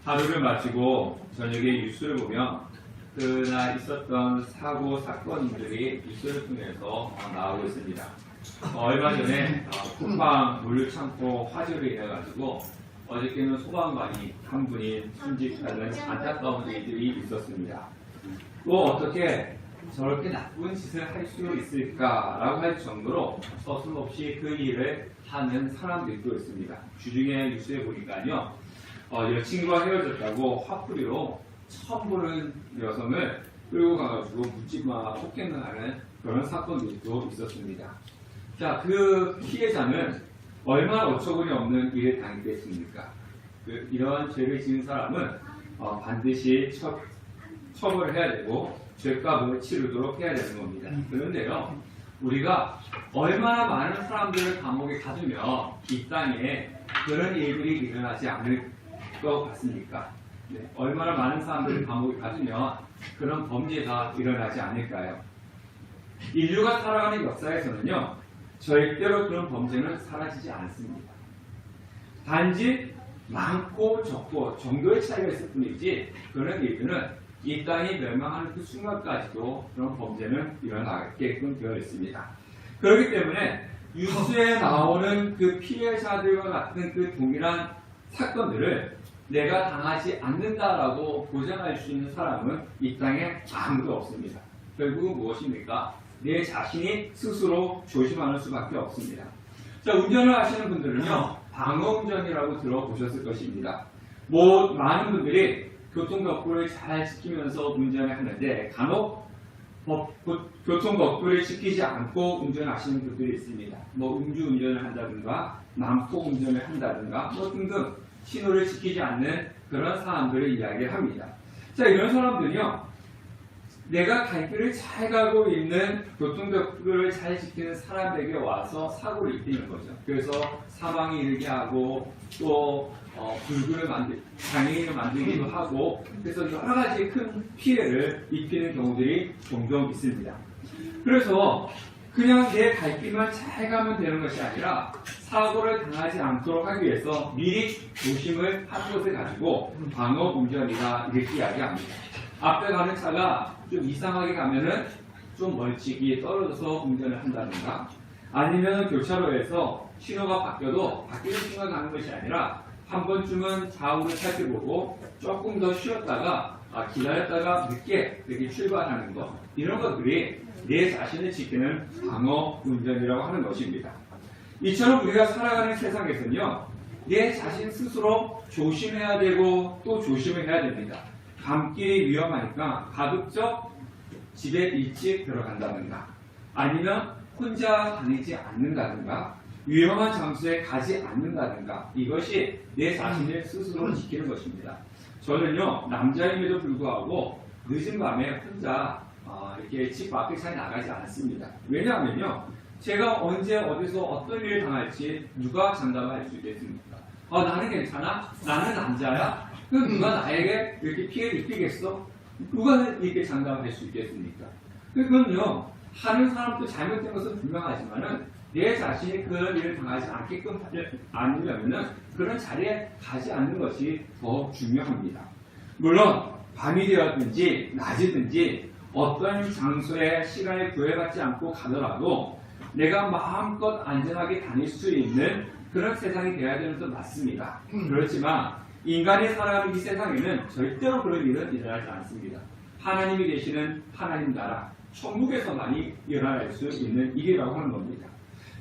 하루를 마치고 저녁에 뉴스를 보면 그날 있었던 사고 사건들이 뉴스를 통해서 나오고 있습니다. 얼마 전에 쿠팡 물류창고 화재로 인해 가지고 어저께는 소방관이 한 분이 순직하는 안타까운 일들이 있었습니다. 또 어떻게 저렇게 나쁜 짓을 할 수 있을까라고 할 정도로 서슴없이 그 일을 하는 사람들도 있습니다. 주중에 뉴스에 보니까요, 여친과 헤어졌다고 화풀이로 처음 보는 여성을 끌고 가가지고 묻지마 폭행하는 그런 사건들도 있었습니다. 자, 그 피해자는 얼마나 어처구니 없는 일을 당했겠습니까? 이런 죄를 지은 사람은 반드시 처벌을 해야 되고 죄값을 치르도록 해야 되는 겁니다. 그런데요, 우리가 얼마나 많은 사람들을 감옥에 가두면 이 땅에 그런 일들이 일어나지 않을 것 같습니까? 네, 얼마나 많은 사람들을 감옥에 가두면 그런 범죄가 일어나지 않을까요? 인류가 살아가는 역사에서는요, 절대로 그런 범죄는 사라지지 않습니다. 단지 많고 적고 정도의 차이가 있을 뿐이지 그런 일들은 이 땅이 멸망하는 그 순간까지도 그런 범죄는 일어나게끔 되어 있습니다. 그렇기 때문에 뉴스에 나오는 그 피해자들과 같은 그 동일한 사건들을 내가 당하지 않는다라고 보장할 수 있는 사람은 이 땅에 아무도 없습니다. 결국은 무엇입니까? 내 자신이 스스로 조심하는 수밖에 없습니다. 자, 운전을 하시는 분들은요, 방어운전이라고 들어보셨을 것입니다. 많은 분들이 교통법규를 잘 지키면서 운전을 하는데 간혹 교통법규를 지키지 않고 운전하시는 분들이 있습니다. 음주운전을 한다든가 난폭운전을 한다든가 등등 신호를 지키지 않는 그런 사람들을 이야기합니다. 자, 이런 사람들은요, 내가 갈 길을 잘 가고 있는 교통법규를 잘 지키는 사람에게 와서 사고를 입히는 거죠. 그래서 사망에 이르게 하고 또 불구를 장애인을 만들기도 하고, 그래서 여러 가지 큰 피해를 입히는 경우들이 종종 있습니다. 그래서 그냥 내 갈 길만 잘 가면 되는 것이 아니라 사고를 당하지 않도록 하기 위해서 미리 조심을 하는 것을 가지고 방어 운전이다 이렇게 이야기합니다. 앞에 가는 차가 좀 이상하게 가면은 좀 멀찍이 떨어져서 운전을 한다든가, 아니면 교차로에서 신호가 바뀌어도 바뀌는 순간 가는 것이 아니라 한 번쯤은 좌우를 살펴보고 조금 더 쉬었다가 기다렸다가 늦게 이렇게 출발하는 것, 이런 것들이 내 자신을 지키는 방어 운전이라고 하는 것입니다. 이처럼 우리가 살아가는 세상에서는요, 내 자신 스스로 조심해야 되고 또 조심을 해야 됩니다. 밤길이 위험하니까 가급적 집에 일찍 들어간다든가, 아니면 혼자 다니지 않는다든가, 위험한 장소에 가지 않는다든가, 이것이 내 자신을 스스로 지키는 것입니다. 저는요, 남자임에도 불구하고 늦은 밤에 혼자 이렇게 집 밖에 잘 나가지 않습니다. 왜냐하면요, 제가 언제 어디서 어떤 일을 당할지 누가 장담할 수 있겠습니까? 나는 괜찮아? 나는 남자야? 그럼 누가 나에게 이렇게 피해를 입히겠어? 누가 이렇게 장담할 수 있겠습니까? 그건요, 하는 사람도 잘못된 것은 분명하지만은 내 자신이 그런 일을 당하지 않게끔 않으려면은 그런 자리에 가지 않는 것이 더 중요합니다. 물론 밤이 되었든지 낮이든지 어떤 장소에 시간을 구애받지 않고 가더라도 내가 마음껏 안전하게 다닐 수 있는 그런 세상이 되어야 되는 것도 맞습니다. 그렇지만 인간이 살아가는 이 세상에는 절대로 그런 일은 일어나지 않습니다. 하나님이 계시는 하나님 나라, 천국에서만이 일어날 수 있는 일이라고 하는 겁니다.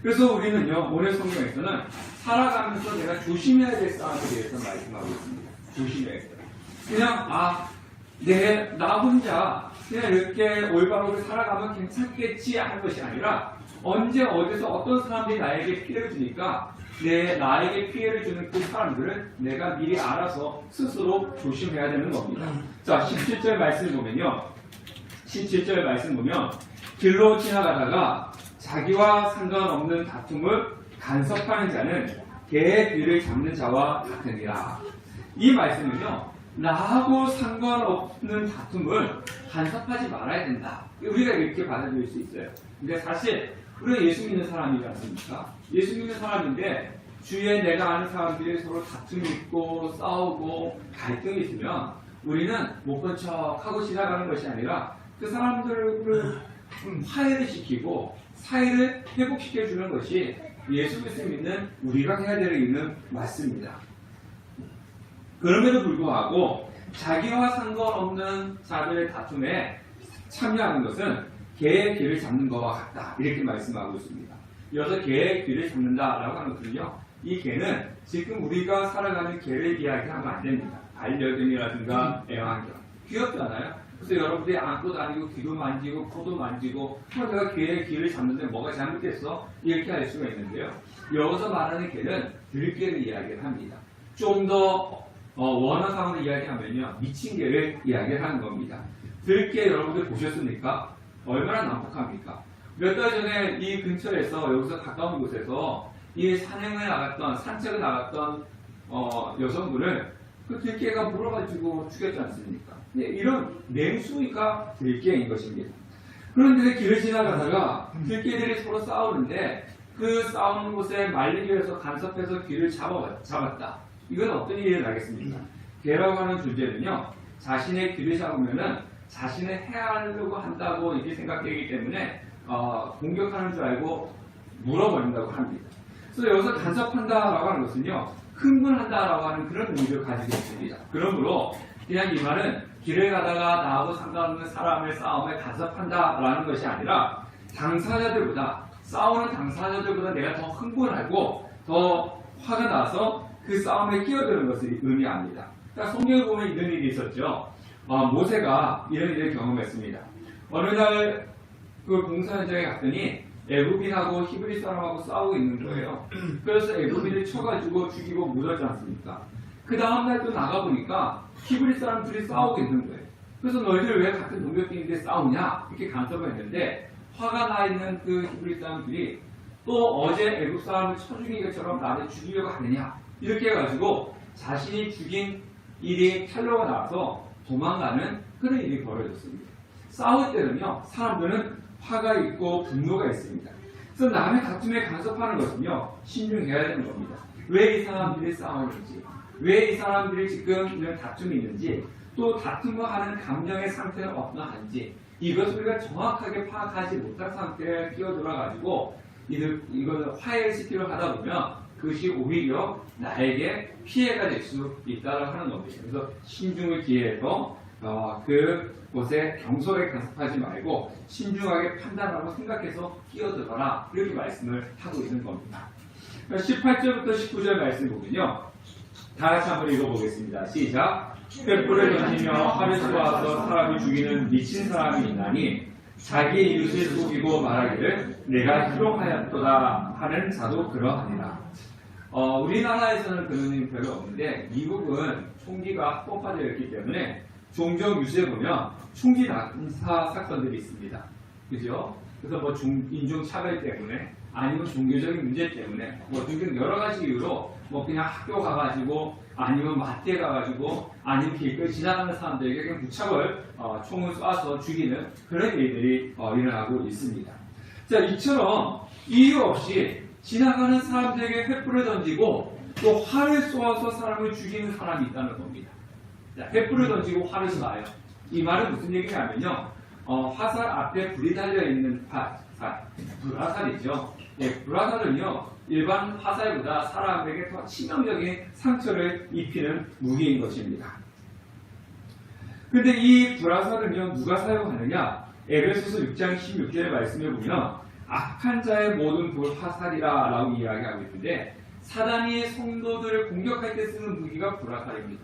그래서 우리는요, 오늘 성경에서는 살아가면서 내가 조심해야 될 사람에 대해서 말씀하고 있습니다. 조심해야 돼요. 그냥 나 혼자 그냥 이렇게 올바르게 살아가면 괜찮겠지 하는 것이 아니라, 언제 어디서 어떤 사람들이 나에게 피해를 주니까 나에게 피해를 주는 그 사람들을 내가 미리 알아서 스스로 조심해야 되는 겁니다. 자, 17절 말씀 보면요. 17절 말씀 보면, 길로 지나가다가 자기와 상관없는 다툼을 간섭하는 자는 개의 귀를 잡는 자와 같으니라. 이 말씀은요, 나하고 상관없는 다툼을 간섭하지 말아야 된다. 우리가 이렇게 받아들일 수 있어요. 근데 사실 우리가 예수 믿는 사람이지 않습니까? 예수 믿는 사람인데 주위에 내가 아는 사람들이 서로 다툼이 있고 싸우고 갈등이 있으면 우리는 못 본 척하고 지나가는 것이 아니라 그 사람들을 화해를 시키고 사이를 회복시켜주는 것이 예수 그리스도 믿는 우리가 해야 될 일은 맞습니다. 그럼에도 불구하고 자기와 상관없는 자들의 다툼에 참여하는 것은 개의 귀를 잡는 것과 같다. 이렇게 말씀하고 있습니다. 여기서 개의 귀를 잡는다라고 하는 것은요. 이 개는 지금 우리가 살아가는 개를 이야기하면 안 됩니다. 반려견이라든가 애완견. 귀엽잖아요. 그래서 여러분들이 안고 다니고 귀도 만지고 코도 만지고 내가 개의 귀를 잡는데 뭐가 잘못됐어? 이렇게 할 수가 있는데요. 여기서 말하는 개는 들개를 이야기를 합니다. 좀 더 원어상으로 이야기하면요. 미친 개를 이야기하는 겁니다. 들개 여러분들 보셨습니까? 얼마나 난폭합니까? 몇 달 전에 이 근처에서 여기서 가까운 곳에서 이 산행을 나갔던 산책을 나갔던 여성분을 그 들개가 물어가지고 죽였지 않습니까? 이런 맹수가 들개인 것입니다. 그런데 길을 지나가다가 들개들이 서로 싸우는데 그 싸우는 곳에 말리기 위해서 간섭해서 귀를 잡았다. 이건 어떤 일이 나겠습니까? 개라고 하는 존재는요, 자신의 귀를 잡으면은 자신을 해하려고 한다고 이렇게 생각되기 때문에 공격하는 줄 알고 물어버린다고 합니다. 그래서 여기서 간섭한다라고 하는 것은요, 흥분한다라고 하는 그런 의미를 가지고 있습니다. 그러므로 그냥 이 말은 길을 가다가 나하고 상관없는 사람의 싸움에 간섭한다라는 것이 아니라 당사자들보다 싸우는 당사자들보다 내가 더 흥분하고 더 화가 나서 그 싸움에 끼어드는 것을 의미합니다. 그러니까 성경을 보면 이런 일이 있었죠. 모세가 이런 일을 경험했습니다. 어느 날 그 공사 현장에 갔더니 애굽인하고 히브리 사람하고 싸우고 있는 거예요. 그래서 애굽인을 쳐가지고 죽이고 묻었지 않습니까? 그 다음날 또 나가보니까 히브리 사람들이 싸우고 있는 거예요. 그래서 너희들 왜 같은 동족끼리 싸우냐? 이렇게 간섭을 했는데 화가 나 있는 그 히브리 사람들이 또 어제 애굽 사람을 쳐 죽인 것처럼 나를 죽이려고 하느냐? 이렇게 해가지고 자신이 죽인 일이 탄로가 나와서 도망가는 그런 일이 벌어졌습니다. 싸울 때는요, 사람들은 화가 있고 분노가 있습니다. 그래서 남의 다툼에 간섭하는 것은요, 신중해야 되는 겁니다. 왜 이 사람들이 싸우는지, 왜 이 사람들이 지금 이런 다툼이 있는지, 또 다툼을 하는 감정의 상태는 어떠한지, 이것을 우리가 정확하게 파악하지 못한 상태에 끼어들어가지고 이걸 화해를 시키려 하다 보면 그것이 오히려 나에게 피해가 될 수 있다고 하는 겁니다. 그래서 신중을 기해서 그곳에 경솔하게 간섭하지 말고 신중하게 판단하고 생각해서 끼어들어라, 이렇게 말씀을 하고 있는 겁니다. 18절부터 19절 말씀 보면요, 다 같이 한번 읽어보겠습니다. 시작. 횃불을 던지며 활을 쏘아서 사람을 죽이는 미친 사람이 있나니 자기 이웃을 속이고 말하기를 내가 희롱하였도다 하는 자도 그러하니라. 우리나라에서는 그런 일이 별로 없는데 미국은 총기가 합법화되어 있기 때문에 종종 뉴스에 보면 총기 난사 사건들이 있습니다. 그죠? 그래서 뭐 인종차별 때문에 아니면 종교적인 문제 때문에 뭐 등등 여러 가지 이유로 뭐 그냥 학교 가가지고 아니면 마트에 가가지고 아니면 길거리 지나가는 사람들에게 그냥 무차별 총을 쏴서 죽이는 그런 일들이 일어나고 있습니다. 자, 이처럼 이유 없이 지나가는 사람들에게 횃불을 던지고 또 활을 쏘아서 사람을 죽이는 사람이 있다는 겁니다. 자, 횃불을 던지고 활을 쏘아요. 이 말은 무슨 얘기냐면요, 화살 앞에 불이 달려있는 불화살이죠. 불화살은요, 일반 화살보다 사람에게 더 치명적인 상처를 입히는 무기인 것입니다. 근데 이 불화살은요, 누가 사용하느냐? 에베소서 6장 16절의 말씀에 보면 악한 자의 모든 불화살이라 라고 이야기하고 있는데 사단이 성도들을 공격할 때 쓰는 무기가 불화살입니다.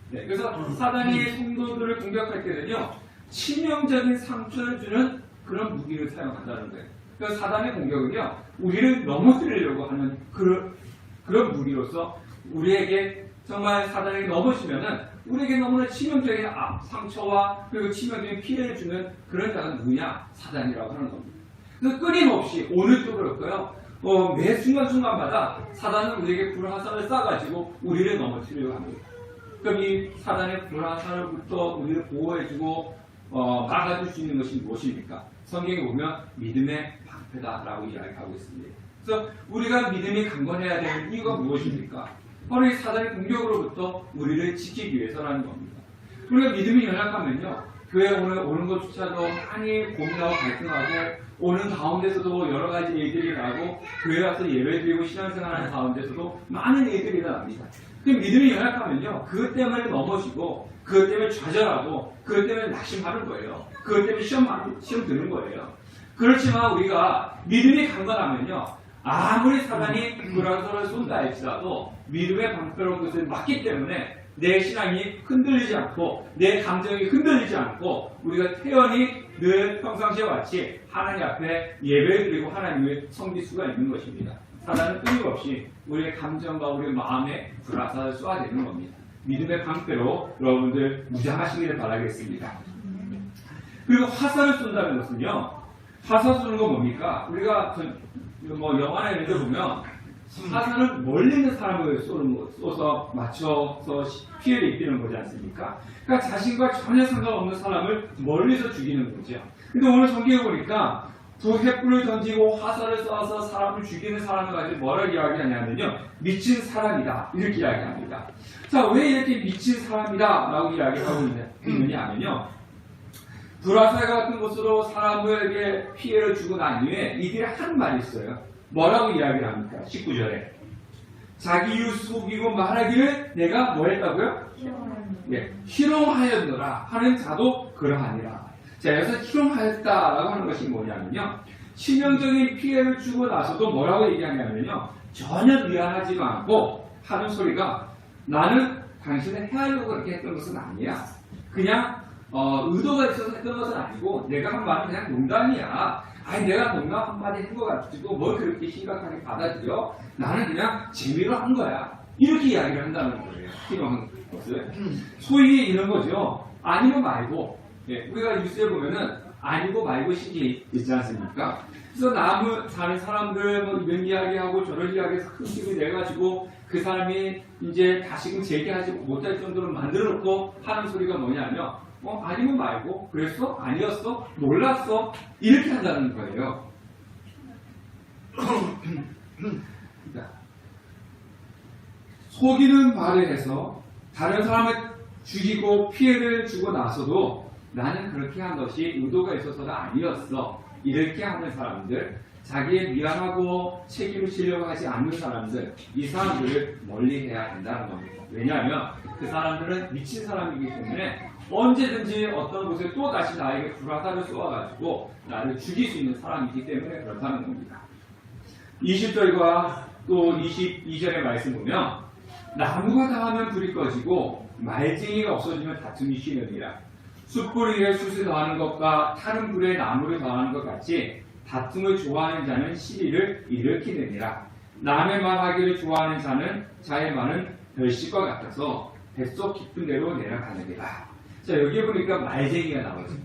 네, 그래서 사단이 성도들을 공격할 때는요, 치명적인 상처를 주는 그런 무기를 사용한다는 거예요. 그래서 사단의 공격은요, 우리를 넘어뜨리려고 하는 그런 무기로서 우리에게 정말 사단이 넘어지면은 우리에게 너무나 치명적인 상처와 그리고 치명적인 피해를 주는 그런 자가 누구냐? 사단이라고 하는 겁니다. 그래서 끊임없이 어느 쪽으로 할까요? 매 순간순간마다 사단은 우리에게 불화살을 쏴가지고 우리를 넘어뜨리려고 합니다. 그럼 이 사단의 불화살로부터 우리를 보호해주고 막아줄 수 있는 것이 무엇입니까? 성경에 보면 믿음의 방패다라고 이야기하고 있습니다. 그래서 우리가 믿음이 강건해야 되는 이유가 무엇입니까? 바로 이 사단의 공격으로부터 우리를 지키기 위해서라는 겁니다. 우리가 믿음이 연약하면요, 교회 오는 것조차도 많이 고민하고 갈등하고, 오는 가운데서도 여러 가지 일들이 나고, 교회 와서 예배드리고 신앙생활하는 가운데서도 많은 일들이 납니다. 그 믿음이 연약하면요, 그것 때문에 넘어지고, 그것 때문에 좌절하고, 그것 때문에 낙심하는 거예요. 그것 때문에 시험 드는 거예요. 그렇지만 우리가 믿음이 강건하면요, 아무리 사단이 불안서를 쏜다 할지라도 믿음의 방패로운 것을 맞기 때문에 내 신앙이 흔들리지 않고 내 감정이 흔들리지 않고 우리가 태연히 늘 평상시와 같이 하나님 앞에 예배를 드리고 하나님을 섬길 수가 있는 것입니다. 사단은 끊임없이 우리의 감정과 우리의 마음에 불화살을 쏘아대는 겁니다. 믿음의 방패로 여러분들 무장하시기를 바라겠습니다. 그리고 화살을 쏜다는 것은요, 화살 쏘는 건 뭡니까? 우리가 영화나 이런 데 보면 화살은 멀리 있는 사람을 쏘서 맞춰서 피해를 입히는 거지 않습니까? 그러니까 자신과 전혀 상관없는 사람을 멀리서 죽이는 거죠. 근데 오늘 성경에 보니까 횃불을 던지고 화살을 쏘아서 사람을 죽이는 사람을 가지고 뭐라고 이야기하냐면요, 미친 사람이다 이렇게 이야기합니다. 자, 왜 이렇게 미친 사람이다 라고 이야기하고 있느냐 하면요, 불화살 같은 것으로 사람에게 피해를 주고 난 이후에 이들이 한 말이 있어요. 뭐라고 이야기를 합니까? 19절에 자기 이웃 속이고 말하기를 내가 뭐 했다고요? 희롱하였노라 하는 자도 그러하니라. 자, 여기서 희롱하였다라고 하는 것이 뭐냐면요, 치명적인 피해를 주고 나서도 뭐라고 얘기하냐면요, 전혀 미안하지가 않고 하는 소리가, 나는 당신을 해하려고 그렇게 했던 것은 아니야. 그냥 의도가 있어서 했던 것은 아니고 내가 한 말은 그냥 농담이야. 아니, 내가 농담 한마디 한 것 같지고 뭘 그렇게 심각하게 받아들여? 나는 그냥 재미로 한 거야. 이렇게 이야기를 한다는 거예요. 희롱한 것을. 소위 이런 거죠. 아니면 말고. 예, 우리가 뉴스에 보면은 아니고 말고 시기 있지 않습니까? 그래서 사는 사람들 뭐 이런 이야기하고 저런 이야기해서 큰 힘이 내가지고 그 사람이 이제 다시금 재기하지 못할 정도로 만들어 놓고 하는 소리가 뭐냐면, 아니면 말고, 그랬어? 아니었어? 몰랐어? 이렇게 한다는 거예요. 속이는 말을 해서 다른 사람을 죽이고 피해를 주고 나서도 나는 그렇게 한 것이 의도가 있어서가 아니었어. 이렇게 하는 사람들, 자기의 미안하고 책임을 지려고 하지 않는 사람들, 이 사람들을 멀리해야 된다는 겁니다. 왜냐하면 그 사람들은 미친 사람이기 때문에 언제든지 어떤 곳에 또 다시 나에게 불화살을 쏘아가지고 나를 죽일 수 있는 사람이기 때문에 그렇다는 겁니다. 20절과 또 22절의 말씀 보면, 나무가 닿으면 불이 꺼지고 말쟁이가 없어지면 다툼이 쉬느니라. 숯불 위에 숯을 더하는 것과 타는 불에 나무를 더하는 것 같이 다툼을 좋아하는 자는 시비를 일으키느니라. 남의 말하기를 좋아하는 자는 자의 말은 별식과 같아서 뱃속 깊은 데로 내려가느니라. 자, 여기 보니까 말쟁이가 나오죠.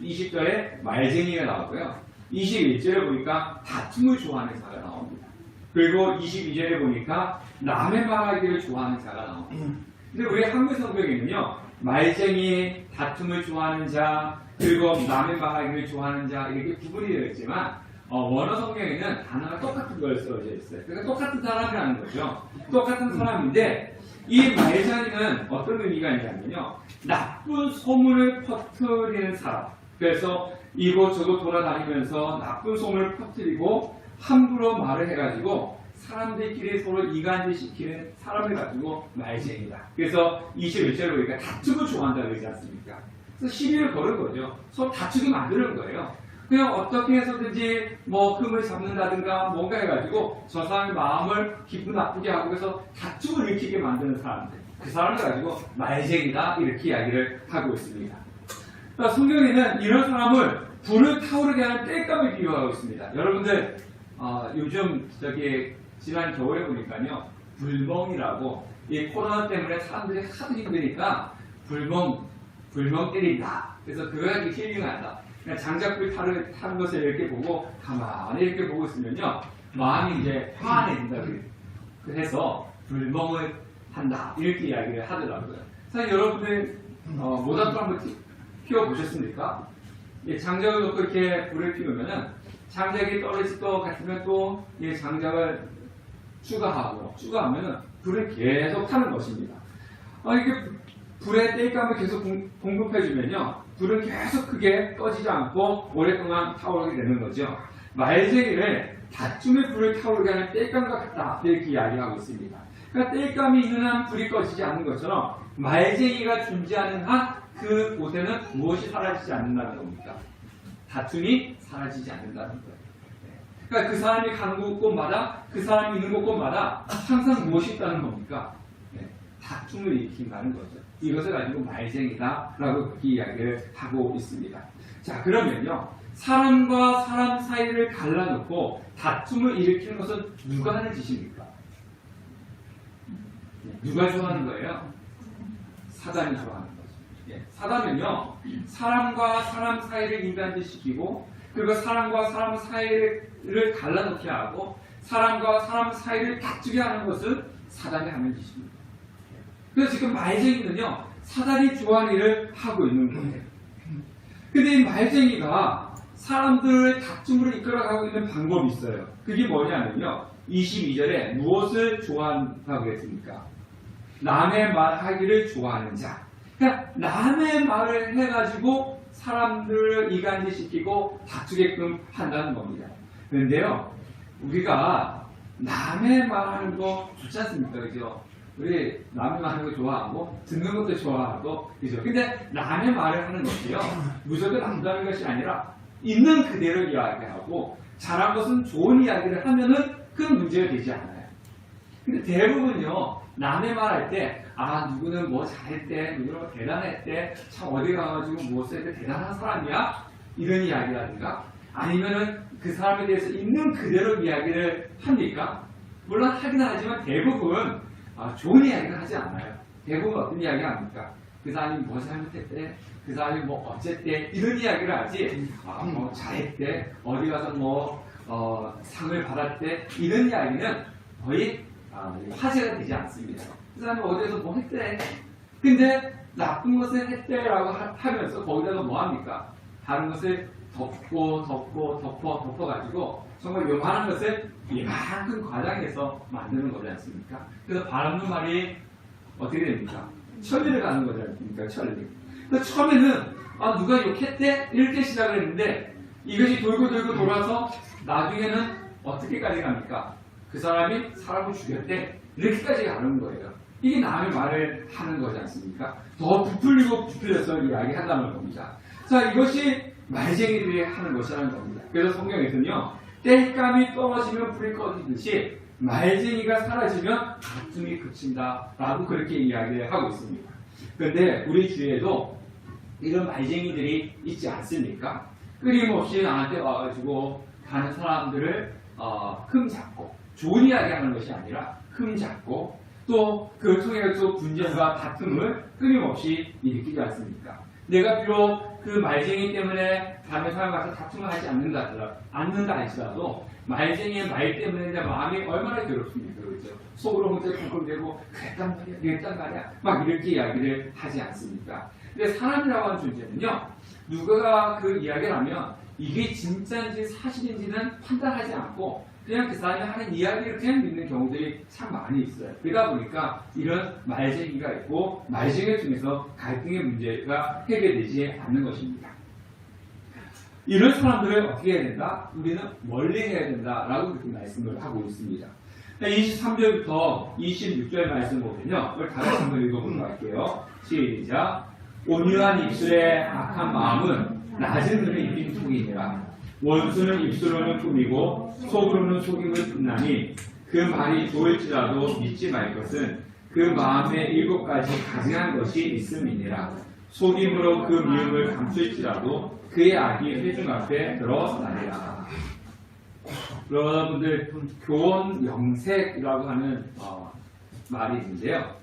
20절에 말쟁이가 나오고요. 21절에 보니까 다툼을 좋아하는 자가 나옵니다. 그리고 22절에 보니까 남의 말하기를 좋아하는 자가 나옵니다. 근데 우리 한글 성경에는요, 말쟁이, 다툼을 좋아하는 자, 그리고 남의 말하기를 좋아하는 자, 이렇게 구분이 되어 있지만, 원어 성경에는 단어가 똑같은 걸 써져 있어요. 그러니까 똑같은 사람이라는 거죠. 똑같은 사람인데, 이 말쟁이는 어떤 의미가 있냐면요, 나쁜 소문을 퍼뜨리는 사람. 그래서 이곳저곳 돌아다니면서 나쁜 소문을 퍼뜨리고 함부로 말을 해가지고 사람들끼리 서로 이간질시키는 사람을 가지고 말쟁이다. 그래서 21절에 보니까 다투고 좋아한다고 그러지 않습니까? 그래서 시비를 거는 거죠. 서로 다투게 만드는 거예요. 그냥 어떻게 해서든지 뭐 흠을 잡는다든가 뭔가 해가지고 저 사람의 마음을 기분 나쁘게 하고 그래서 다툼을 일으키게 만드는 사람들, 그 사람을 가지고 말쟁이다 이렇게 이야기를 하고 있습니다. 그러니까 성경에는 이런 사람을 불을 타오르게 하는 땔감을 비유하고 있습니다. 여러분들 요즘 지난 겨울에 보니까요, 불멍이라고 이 코로나 때문에 사람들이 하도 힘드니까 불멍 때린다. 그래서 그거 가지고 힐링한다. 그냥 장작불 타는 것을 이렇게 보고 가만히 이렇게 보고 있으면요, 마음이 이제 화내진다. 그래서 불멍을 한다 이렇게 이야기를 하더라고요. 사실 여러분들 모닥불 한번 피워보셨습니까? 장작을 놓고 이렇게 불을 피우면은 장작이 떨어질 것 같으면 또 이 장작을 추가하면은 불을 계속 타는 것입니다. 이게 불의 땔감을 계속 공급해주면요, 불은 계속 크게 꺼지지 않고 오랫동안 타오르게 되는 거죠. 말쟁이를 다툼의 불을 타오르게 하는 땔감과 같다, 이렇게 이야기하고 있습니다. 그러니까 땔감이 있는 한 불이 꺼지지 않는 것처럼 말쟁이가 존재하는 한 그곳에는 무엇이 사라지지 않는다는 겁니까? 다툼이 사라지지 않는다는 거예요. 그러니까 그 사람이 가는 곳마다, 그 사람이 있는 곳마다 항상 무엇이 있다는 겁니까? 다툼을 일으킨다는 거죠. 이것을 가지고 말쟁이다라고 그렇게 이야기를 하고 있습니다. 자, 그러면요, 사람과 사람 사이를 갈라놓고 다툼을 일으키는 것은 누가 하는 짓입니까? 누가 좋아하는 거예요? 사단이 좋아하는 거죠. 사단은요, 사람과 사람 사이를 인간화시키고, 그리고 사람과 사람 사이를 갈라놓게 하고, 사람과 사람 사이를 다투게 하는 것은 사단이 하는 짓입니다. 그래서 지금 말쟁이는요, 사단이 좋아하는 일을 하고 있는 거예요. 근데 이 말쟁이가 사람들을 다툼으로 이끌어가고 있는 방법이 있어요. 그게 뭐냐면요, 22절에 무엇을 좋아한다고 했습니까? 남의 말하기를 좋아하는 자. 그러니까 남의 말을 해가지고 사람들을 이간질시키고 다투게끔 한다는 겁니다. 그런데요, 우리가 남의 말하는 거 좋지 않습니까? 그죠? 우리 남의 말하는 거 좋아하고 듣는 것도 좋아하고, 그죠? 근데 남의 말을 하는 것이요, 무조건 안다는 것이 아니라 있는 그대로 이야기하고, 잘한 것은 좋은 이야기를 하면은 큰 문제가 되지 않아요. 근데 대부분요, 남의 말할 때, 누구는 뭐 잘했대, 누구는 뭐 대단했대, 참 어디 가가지고 무엇을 했대, 대단한 사람이야? 이런 이야기라든가, 아니면은 그 사람에 대해서 있는 그대로 이야기를 합니까? 물론 하긴 하지만 대부분 좋은 이야기는 하지 않아요. 대부분 어떤 이야기 합니까? 그 사람이 뭐 잘못했대, 그 사람이 뭐 어쨌대, 이런 이야기를 하지, 뭐 잘했대, 어디 가서 뭐 상을 받았대, 이런 이야기는 거의 화제가 되지 않습니다. 그 사람이 어디에서 뭐 했대, 근데 나쁜 것을 했대라고 하면서 거기다가 뭐 합니까? 다른 것을 덮어가지고 정말 요만한 것을 이만큼 과장해서 만드는 거지 않습니까? 그래서 바람는 말이 어떻게 됩니까? 천리를 가는 거지 않습니까? 천리. 그래서 처음에는 누가 욕했대? 이렇게 시작을 했는데, 이것이 돌고 돌아서 나중에는 어떻게까지 갑니까? 그 사람이 사람을 죽였대, 이렇게까지 가는 거예요. 이게 남의 말을 하는 거지 않습니까? 더 부풀려서 이야기한다는 겁니다. 자, 이것이 말쟁이들이 하는 것이라는 겁니다. 그래서 성경에서는요, 땔감이 떨어지면 불이 꺼지듯이 말쟁이가 사라지면 다툼이 그친다 라고 그렇게 이야기를 하고 있습니다. 그런데 우리 주위에도 이런 말쟁이들이 있지 않습니까? 끊임없이 나한테 와가지고 가는 사람들을 흠잡고, 좋은 이야기 하는 것이 아니라 흠잡고, 또 그걸 통해서 분쟁과 다툼을 끊임없이 일으키지 않습니까? 내가 비록 그 말쟁이 때문에 다른 사람 가서 다툼을 하지 않는다 할지라도 말쟁이의 말 때문에 내 마음이 얼마나 괴롭습니까? 그렇죠? 속으로 혼자 쿵쿵대고 그랬단 말이야, 이랬단 말이야, 막 이렇게 이야기를 하지 않습니까? 근데 사람이라고 하는 존재는요, 누가 그 이야기를 하면 이게 진짜인지 사실인지는 판단하지 않고 그냥 그 사람이 하는 이야기를 그냥 믿는 경우들이 참 많이 있어요. 그러다 보니까 이런 말쟁이가 있고, 말쟁이를 통해서 갈등의 문제가 해결되지 않는 것입니다. 이런 사람들을 어떻게 해야 된다? 우리는 멀리 해야 된다라고 그렇게 말씀을 하고 있습니다. 23절부터 26절 말씀 보면요, 이걸 다 같이 한번 읽어보도록 할게요. 시작. 온유한 입술의 악한 마음은 낮은 눈에 입힌 속이니라. 원수는 입술로는 꾸미고 속으로는 속임을 듣나니 그 말이 좋을지라도 믿지 말 것은 그 마음에 7가지 가증한 것이 있음이니라. 속임으로 그 미움을 감출지라도 그의 악이 회중 앞에 드러나리라. 여러분들, 교원 영색이라고 하는 말이 있는데요,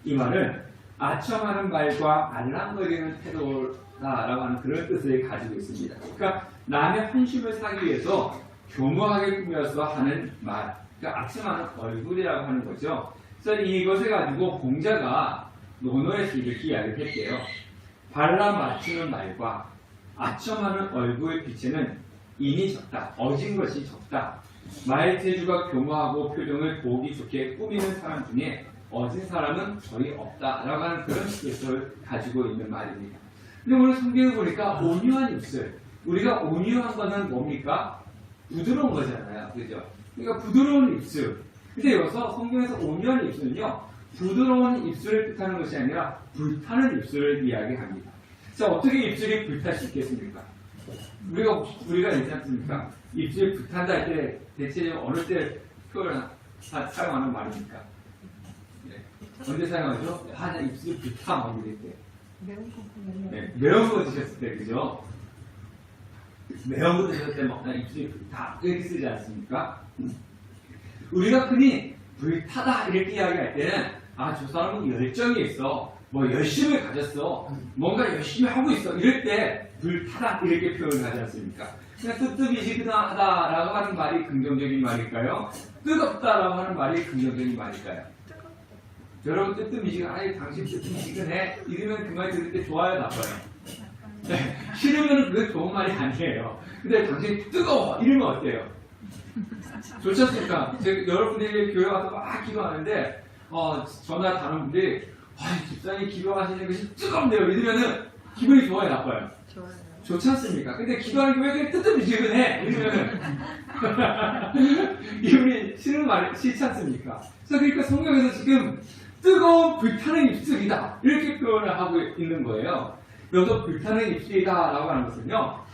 이 말은 아첨하는 말과 알랑거리는 태도다라고 하는 그런 뜻을 가지고 있습니다. 그러니까 남의 환심을 사기 위해서 교묘하게 꾸며서 하는 말, 그러니까 아첨하는 얼굴이라고 하는 거죠. 그래서 이것을 가지고 공자가 논어에서 이렇게 이야기를 했대요. 발라 맞추는 말과 아첨하는 얼굴 빛에는 인이 적다, 어진 것이 적다. 말재주가 교모하고 표정을 보기 좋게 꾸미는 사람 중에 어진 사람은 거의 없다라고 하는 그런 뜻을 가지고 있는 말입니다. 근데 오늘 성경을 보니까 온유한 입술, 우리가 온유한 거는 뭡니까? 부드러운 거잖아요, 그죠? 그러니까 부드러운 입술. 근데 여기서 성경에서 온유한 입술은요, 부드러운 입술을 뜻하는 것이 아니라 불타는 입술을 이야기합니다. 자, 어떻게 입술이 불탈 수 있겠습니까? 우리가 있지 않습니까? 입술이 불탄다 할 때 대체 어느 때 표현을 사용하는 말입니까? 네. 언제 사용하죠? 나 입술이 불타 막 이럴 때. 매운 거 드셨을 때, 그죠? 매운 거 드셨을 때 막 나 입술이 불타 이렇게 쓰지 않습니까? 우리가 흔히 불타다 이렇게 이야기할 때는 저 사람은 열정이 있어, 뭐 열심을 가졌어, 뭔가 열심히 하고 있어 이럴 때 불타다 이렇게 표현을 하지 않습니까? 그냥 뜨뜻미지근하다라고 하는 말이 긍정적인 말일까요? 뜨겁다라고 하는 말이 긍정적인 말일까요? 여러분 뜨뜻미지근해, 당신 뜨뜻미지근해 이러면 그 말 들을 때 좋아요, 나빠요? 네, 싫으면 그게 좋은 말이 아니에요. 근데 당신 뜨거워 이러면 어때요? 좋지 않습니까? 여러분들이 교회 와서 막 기도하는데 전화 다른 분들이 집사님 기도하시는 것이 뜨겁네요 이러면은 기분이 좋아요, 나빠요? 좋아요. 좋지 않습니까? 근데 기도하는 게 왜 이렇게 뜨뜻미지근해 이러면은 기분이 싫은 말이 싫지 않습니까? 그러니까 성경에서 지금 뜨거운 불타는 입술이다 이렇게 표현을 하고 있는 거예요. 여기서 불타는 입술이다 라고 하는 것은요,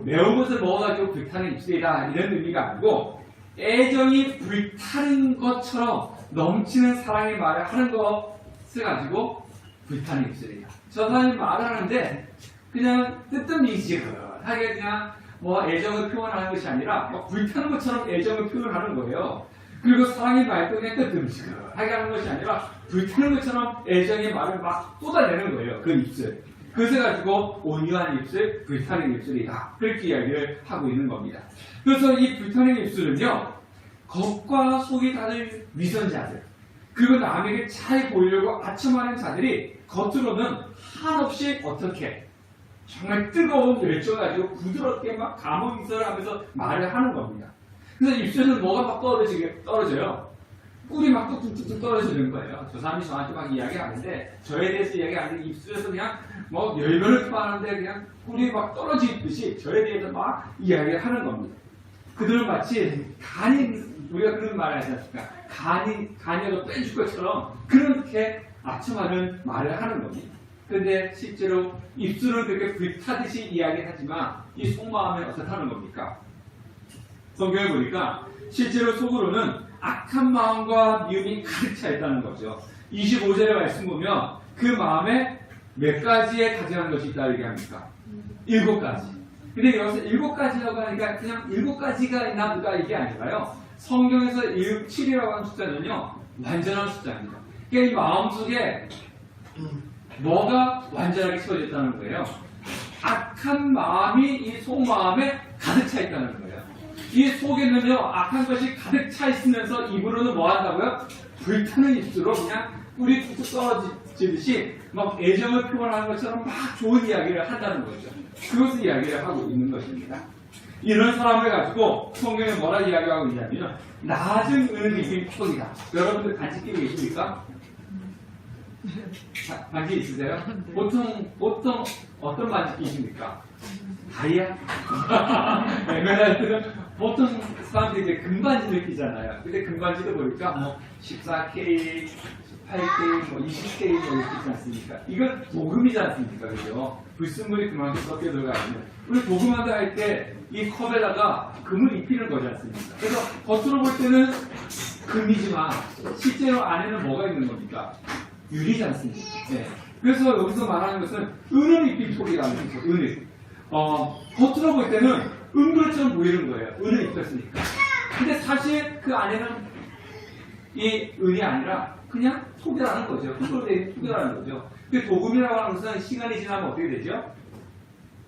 매운 것을 먹어가지고 불타는 입술이다 이런 의미가 아니고 애정이 불타는 것처럼 넘치는 사랑의 말을 하는 것을 가지고 불타는 입술이다. 저 사람이 말하는데 그냥 뜨뜻미지근하게 그냥 애정을 표현하는 것이 아니라 불타는 것처럼 애정을 표현하는 거예요. 그리고 사랑의 말도 그냥 뜨뜻미지근하게 하는 것이 아니라 불타는 것처럼 애정의 말을 막 쏟아내는 거예요. 그 입술. 그래서 가지고 온유한 입술, 불타는 입술이다. 그렇게 이야기를 하고 있는 겁니다. 그래서 이 불타는 입술은요, 겉과 속이 다른 위선자들, 그리고 남에게 잘 보이려고 아첨하는 자들이 겉으로는 한없이 어떻게 정말 뜨거운 열정을 가지고 부드럽게 막 감옥인설을 하면서 말을 하는 겁니다. 그래서 입술은 뭐가 막 떨어져요. 꿀이 막 뚝뚝뚝 떨어지는 거예요. 저 사람이 저한테 막 이야기하는데, 저에 대해서 이야기하는데 입술에서 그냥 열변을 토하는데 그냥 꿀이 막 떨어지듯이 저에 대해서 막 이야기를 하는 겁니다. 그들은 마치 우리가 그런 말을 하지 않습니까? 간이라도 빼줄 것처럼 그렇게 아첨하는 말을 하는 겁니다. 그런데 실제로 입술은 그렇게 불타듯이 이야기하지만 이 속마음은 어떻다는 겁니까? 성경을 보니까 실제로 속으로는 악한 마음과 미움이 가득 차 있다는 거죠. 25절의 말씀 보면 그 마음에 몇 가지에 다정한 것이 있다 얘기합니까? 7가지. 근데 여기서 7가지라고 하니까 그냥 7가지가 있나 보다 이게 아니라요. 성경에서 7이라고 하는 숫자는요, 완전한 숫자입니다. 그러니까 이 마음속에 뭐가 완전하게 채워졌다는 거예요. 악한 마음이 이 속마음에 가득 차 있다는 거예요. 이 속에는요, 악한 것이 가득 차 있으면서 입으로는 뭐 한다고요? 불타는 입술로 그냥 꿀이 툭툭 떨어지듯이 막 애정을 표현하는 것처럼 막 좋은 이야기를 한다는 거죠. 그것을 이야기를 하고 있는 것입니다. 이런 사람을 가지고 성경에 뭐라 이야기하고 있냐면 낮은 은을 입힌 표이다. 여러분들 반지 끼고 계십니까? 반지 있으세요? 보통 어떤 반지 끼십니까? 다이아? 에메랄드는 보통 사람들이 이제 금반지를 끼잖아요. 근데 금반지도 보니까 14K, 18K, 20K 이렇게 있지 않습니까? 이건 도금이지 않습니까? 그죠? 불순물이 그만큼 섞여 들어가 있는. 우리 도금한다 할 때 이 컵에다가 금을 입히는 거지 않습니까? 그래서 겉으로 볼 때는 금이지만 실제로 안에는 뭐가 있는 겁니까? 유리지 않습니까? 네. 그래서 여기서 말하는 것은 은을 입힌 속이라는 거죠. 은을. 겉으로 볼 때는 은물처럼 보이는 거예요. 은을 입혔으니까. 근데 사실 그 안에는 이 은이 아니라 그냥 속이라는 거죠. 흙으로 된 속이라는 거죠. 그 도금이라고 하는 것은 시간이 지나면 어떻게 되죠?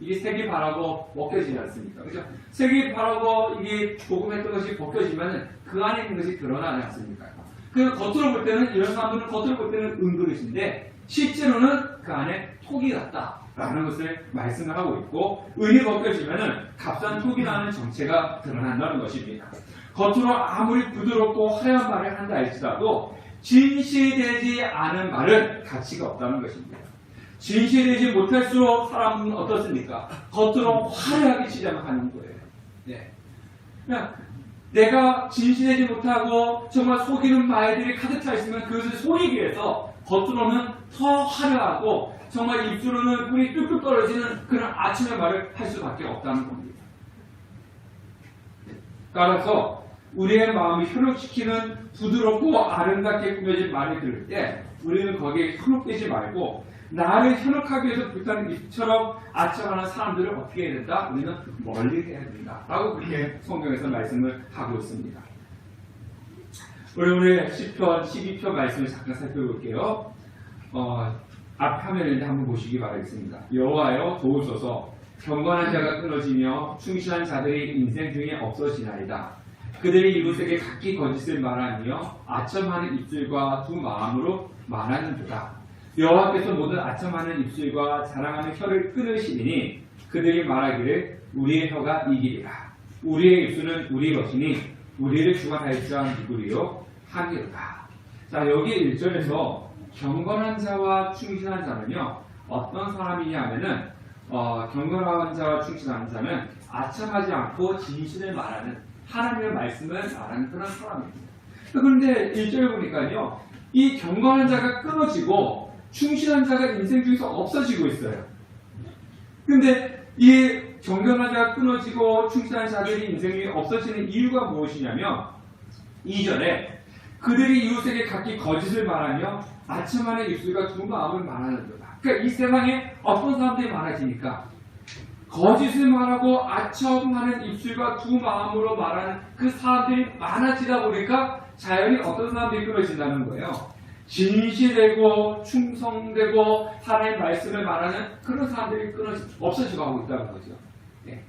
이게 색이 바라고 벗겨지지 않습니까? 그죠? 색이 바라고 이게 도금했던 것이 벗겨지면 그 안에 있는 것이 드러나지 않습니까? 그 겉으로 볼 때는 이런 사람들은 겉으로 볼 때는 은그릇인데 실제로는 그 안에 톡이 같다라는 것을 말씀을 하고 있고, 은이 벗겨지면은 값싼 톡이라는 정체가 드러난다는 것입니다. 겉으로 아무리 부드럽고 화려한 말을 한다 할지라도 진실되지 않은 말은 가치가 없다는 것입니다. 진실되지 못할수록 사람은 어떻습니까? 겉으로 화려하게 치장하는 거예요. 네. 그냥 내가 진실되지 못하고 정말 속이는 말들이 가득 차 있으면 그것을 속이기 위해서 겉으로는 더 화려하고 정말 입술로는 꿀이 뚝뚝 떨어지는 그런 아침의 말을 할 수밖에 없다는 겁니다. 따라서 우리의 마음을 현혹시키는 부드럽고 아름답게 꾸며진 말을 들을 때 우리는 거기에 현혹되지 말고 나를 현혹하기 위해서 불타는 입처럼 아첨하는 사람들을 어떻게 해야 된다? 우리는 멀리 해야 된다. 라고 그렇게 성경에서 말씀을 하고 있습니다. 우리 오늘 시편 12편 말씀을 잠깐 살펴볼게요. 앞 화면을 한번 보시기 바라겠습니다. 여호와여 도우소서. 경건한 자가 끊어지며 충실한 자들이 인생 중에 없어지나이다. 그들이 이웃에게 각기 거짓을 말하며 아첨하는 입술과 두 마음으로 말하는도다. 여호와께서 모든 아첨하는 입술과 자랑하는 혀를 끊으시리니 그들이 말하기를 우리의 혀가 이기리라. 우리의 입술은 우리 것이니 우리를 주관할 자 누구리요 하리로다. 자, 여기 1절에서 경건한 자와 충실한 자는요 어떤 사람이냐 하면은 경건한 자와 충실한 자는 아첨하지 않고 진실을 말하는 하나님의 말씀을 말하는 그런 사람입니다. 그런데 1절에 보니까요 이 경건한 자가 끊어지고 충실한 자가 인생 중에서 없어지고 있어요. 근데 이 경건한 자가 끊어지고 충실한 자들이 인생 중에 없어지는 이유가 무엇이냐면 2절에 그들이 이웃에게 각기 거짓을 말하며 아첨하는 입술과 두 마음을 말하는 거다. 그러니까 이 세상에 어떤 사람들이 많아지니까 거짓을 말하고 아첨하는 입술과 두 마음으로 말하는 그 사람들이 많아지다 보니까 자연히 어떤 사람들이 끊어진다는 거예요. 진실되고 충성되고 하나님의 말씀을 말하는 그런 사람들이 없어지고 하고 있다는 거죠. 네.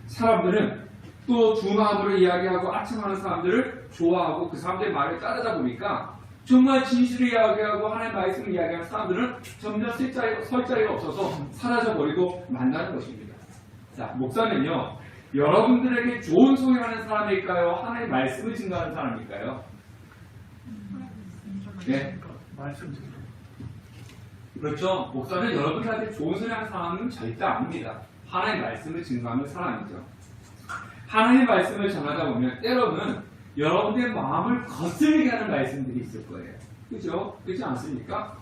사람들은 또 두 마음으로 이야기하고 아첨하는 사람들을 좋아하고 그 사람들의 말을 따르다 보니까 정말 진실을 이야기하고 하나님의 말씀을 이야기하는 사람들은 점점 설 자리가 없어서 사라져버리고 만나는 것입니다. 자, 목사는요 여러분들에게 좋은 소리하는 사람일까요? 하나님의 말씀을 증거하는 사람일까요? 네. 그렇죠. 목사는 여러분들한테 좋은 소리 하는 사람은 절대 아닙니다. 하나님의 말씀을 증거하는 사람이죠. 하나님의 말씀을 전하다 보면 때로는 여러분들의 마음을 거슬리게 하는 말씀들이 있을 거예요. 그죠? 그렇지 않습니까?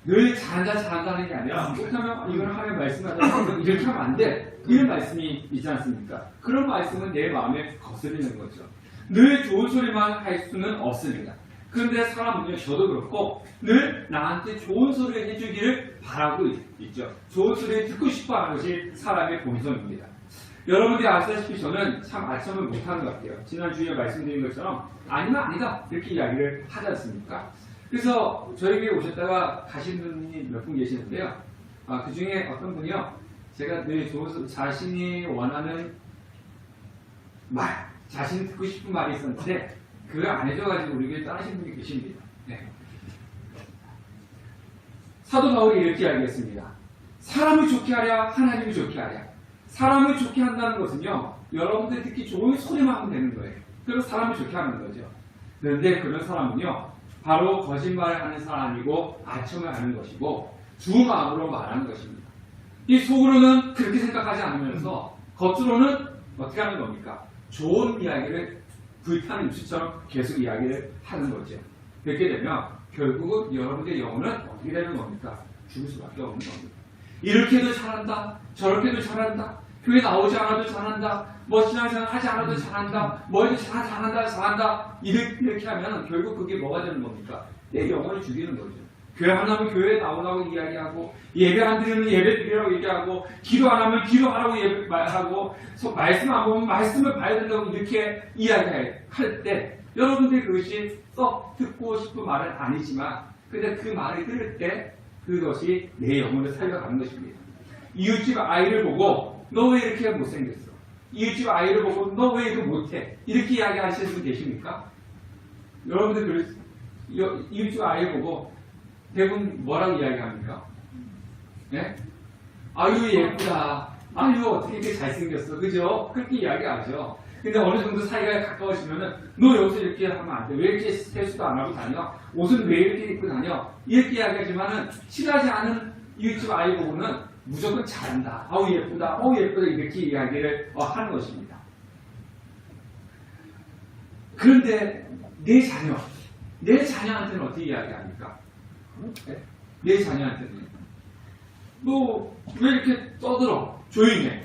늘 잘한다는 게 아니라 못하면 이걸 하나님의 말씀하자 이렇게 하면 안 돼. 이런 말씀이 있지 않습니까? 그런 말씀은 내 마음에 거슬리는 거죠. 늘 좋은 소리만 할 수는 없습니다. 그런데 사람은요, 저도 그렇고 늘 나한테 좋은 소리를 해주기를 바라고 있죠. 좋은 소리를 듣고 싶어하는 것이 사람의 본성입니다. 여러분들이 아시다시피 저는 참 아첨을 못하는 것 같아요. 지난주에 말씀드린 것처럼 아니면 아니다 이렇게 이야기를 하지 않습니까? 그래서 저에게 오셨다가 가신 분이 몇 분 계시는데요. 그 중에 어떤 분이요. 제가 늘 자신이 원하는 말, 자신이 듣고 싶은 말이 있었는데 그걸 안 해줘가지고 우리 교회 떠나신 분이 계십니다. 네. 사도 바울이 이렇게 이야기했습니다. 사람을 좋게 하랴 하나님을 좋게 하랴. 사람을 좋게 한다는 것은요. 여러분들 듣기 좋은 소리만 하면 되는 거예요. 그래서 사람을 좋게 하는 거죠. 그런데 그런 사람은요. 바로 거짓말을 하는 사람이고 아첨을 하는 것이고 두 마음으로 말하는 것입니다. 이 속으로는 그렇게 생각하지 않으면서 겉으로는 어떻게 하는 겁니까? 좋은 이야기를 불타는 입술처럼 계속 이야기를 하는 거죠. 그렇게 되면 결국은 여러분의 영혼은 어떻게 되는 겁니까? 죽을 수밖에 없는 겁니다. 이렇게도 잘한다, 저렇게도 잘한다, 교회 나오지 않아도 잘한다, 신앙생활 하지 않아도 잘한다, 이렇게 잘한다 이렇게 하면 결국 그게 뭐가 되는 겁니까? 내 영혼을 죽이는 거죠. 교회 안 하면 교회에 나오라고 이야기하고, 예배 안 드리면 예배 드리라고 얘기하고, 기도 안 하면 기도하라고 말하고, 말씀 안 보면 말씀을 봐야 된다고 이렇게 이야기할 때, 여러분들이 그것이 썩 듣고 싶은 말은 아니지만, 근데 그 말을 들을 때, 그것이 내 영혼을 살려가는 것입니다. 이웃집 아이를 보고, 너 왜 이렇게 못생겼어? 이웃집 아이를 보고, 너 왜 이거 못해? 이렇게 이야기하시는 분 계십니까? 여러분들 이웃집 아이 보고 대부분 뭐라고 이야기합니까? 네? 아유 예쁘다. 아유 어떻게 이렇게 잘생겼어. 그죠? 그렇게 이야기하죠. 근데 어느 정도 사이가 가까워지면은 너 여기서 이렇게 하면 안 돼. 왜 이렇게 세수도 안 하고 다녀? 옷은 왜 이렇게 입고 다녀? 이렇게 이야기하지만은 친하지 않은 이웃집 아이 보고는 무조건 잘한다. 아우 예쁘다. 어우 예쁘다. 이렇게 이야기를 하는 것입니다. 그런데 내 자녀한테는 어떻게 이야기합니까? 내 자녀한테는 너 왜 이렇게 떠들어? 조용히 해.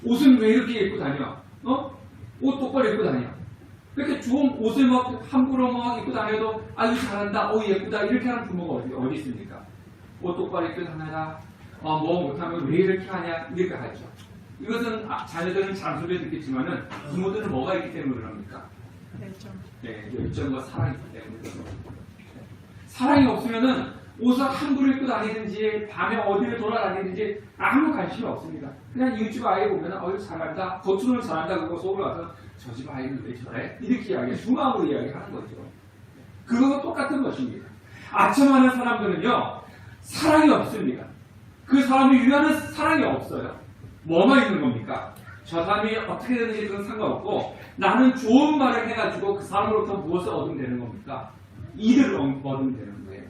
옷은 왜 이렇게 입고 다녀? 옷 똑바로 입고 다녀. 이렇게 좋은 옷을 막 함부로 막 입고 다녀도 아유 잘한다, 예쁘다 이렇게 하는 부모가 어디 있습니까? 옷 똑바로 입고 다녀라. 뭐 못하면 왜 이렇게 하냐 이렇게 하죠. 이것은 자녀들은 잔소리 듣겠지만은 부모들은 뭐가 있기 때문에 그럽니까? 네, 열정과 사랑이 있기 때문에 그렇습니다. 사랑이 없으면은 옷을 함부로 입고 다니든지 밤에 어디를 돌아다니든지 아무 관심이 없습니다. 그냥 이웃집 아이 보면은 어이 잘한다, 겉으로는 잘한다 그러고 속으로 가서 저 집 아이는 왜 저래? 이렇게 이야기해 중함으로 이야기하는 거죠. 그거와 똑같은 것입니다. 아첨하는 사람들은요 사랑이 없습니다. 그 사람이 위하는 사랑이 없어요. 뭐만 있는 겁니까? 저 사람이 어떻게 되는지 그건 상관없고 나는 좋은 말을 해가지고 그 사람으로부터 무엇을 얻으면 되는 겁니까? 이득을 얻으면 되는 거예요.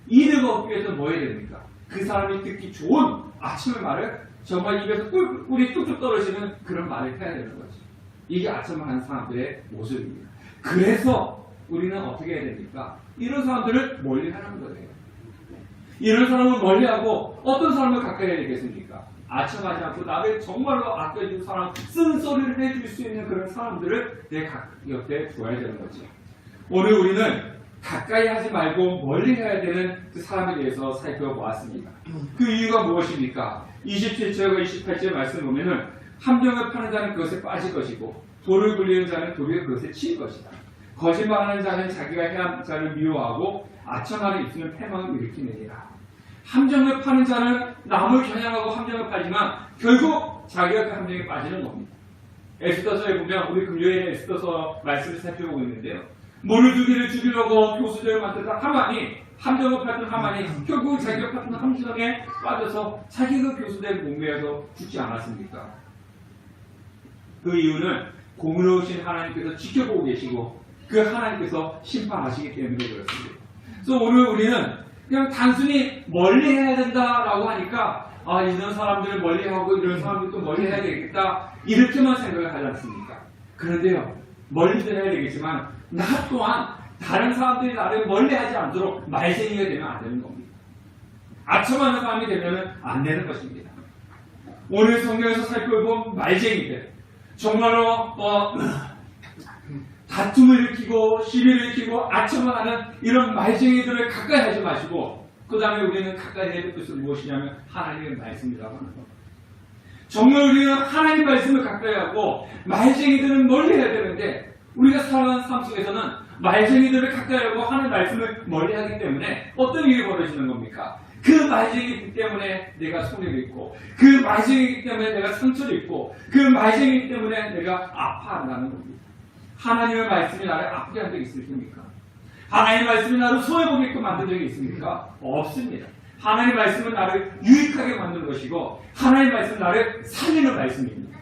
이득을 얻기 위해서 뭐 해야 됩니까? 그 사람이 듣기 좋은 아침의 말을 정말 입에서 꿀이 뚝뚝 떨어지는 그런 말을 해야 되는 거지. 이게 아첨하는 사람들의 모습입니다. 그래서 우리는 어떻게 해야 됩니까? 이런 사람들을 멀리하는 거예요. 이런 사람을 멀리하고 어떤 사람을 가까이 해야 되겠습니까? 아첨하지 않고 나를 정말로 아껴주는 사람, 쓴소리를 해줄 수 있는 그런 사람들을 내 옆에 두어야 되는 거죠. 오늘 우리는 가까이 하지 말고 멀리 해야 되는 그 사람에 대해서 살펴보았습니다. 그 이유가 무엇입니까? 27절과 28절 말씀 보면은 함정을 파는 자는 그것에 빠질 것이고 돌을 굴리는 자는 돌에 그것에 치일 것이다. 거짓말하는 자는 자기가 해한 자를 미워하고 아첨하는 입술은 패망을 일으키느니라. 함정을 파는 자는 남을 겨냥하고 함정을 파지만 결국 자기가 그 함정에 빠지는 겁니다. 에스더서에 보면 우리 금요일에 에스더서 말씀을 살펴보고 있는데요. 모르드기를 죽이려고 교수들을 만들다 하만이 함정을 팠던 하만이 결국 자기가 팠던 함정에 빠져서 자기가 교수들의 목매어서 죽지 않았습니까? 그 이유는 공의로우신 하나님께서 지켜보고 계시고 그 하나님께서 심판하시기 때문에 그렇습니다. 그래서 오늘 우리는 그냥 단순히 멀리 해야 된다라고 하니까 이런 사람들을 멀리하고 이런 사람들도 멀리해야 되겠다 이렇게만 생각을 하지 않습니까? 그런데요 멀리도 해야 되겠지만 나 또한 다른 사람들이 나를 멀리하지 않도록 말쟁이가 되면 안 되는 겁니다. 아첨하는 사람이 되면 안 되는 것입니다. 오늘 성경에서 살펴본 말쟁이들 정말로 다툼을 일으키고 시비를 일으키고 아첨을 하는 이런 말쟁이들을 가까이 하지 마시고 그 다음에 우리는 가까이 해야 될 것은 무엇이냐면 하나님의 말씀이라고 하는 겁니다. 정말 우리는 하나님의 말씀을 가까이 하고 말쟁이들은 멀리 해야 되는데 우리가 살아가는 삶 속에서는 말쟁이들을 가까이 하고 하나님의 말씀을 멀리 하기 때문에 어떤 일이 벌어지는 겁니까? 그 말쟁이기 때문에 내가 손해를 입고 그 말쟁이기 때문에 내가 상처를 입고 그 말쟁이기 때문에 내가 아파한다는 겁니다. 하나님의 말씀이 나를 아프게 한 적이 있습니까? 하나님의 말씀이 나를 손해보게끔 만든 적이 있습니까? 없습니다. 하나님의 말씀은 나를 유익하게 만드는 것이고 하나님의 말씀은 나를 살리는 말씀입니다.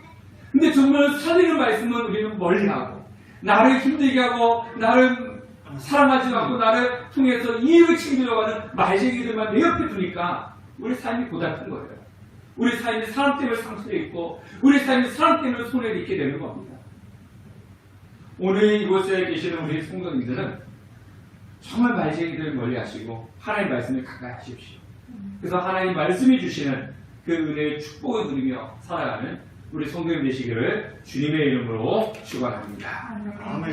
근데 정말 살리는 말씀은 우리는 멀리하고 나를 힘들게 하고 나를 사랑하지 않고 나를 통해서 이익을 챙기려고 하는 말쟁이들만 내 옆에 두니까 우리 삶이 고달픈 거예요. 우리 삶이 사람 때문에 상처를 입고 우리 삶이 사람 때문에 손해를 입게 되는 겁니다. 오늘 이곳에 계시는 우리 성도님들은 정말 말쟁이들을 멀리 하시고 하나님 말씀을 가까이 하십시오. 그래서 하나님 말씀이 주시는 그 은혜의 축복을 누리며 살아가는 우리 성도님 되시기를 주님의 이름으로 축원합니다. 기도하겠습니다.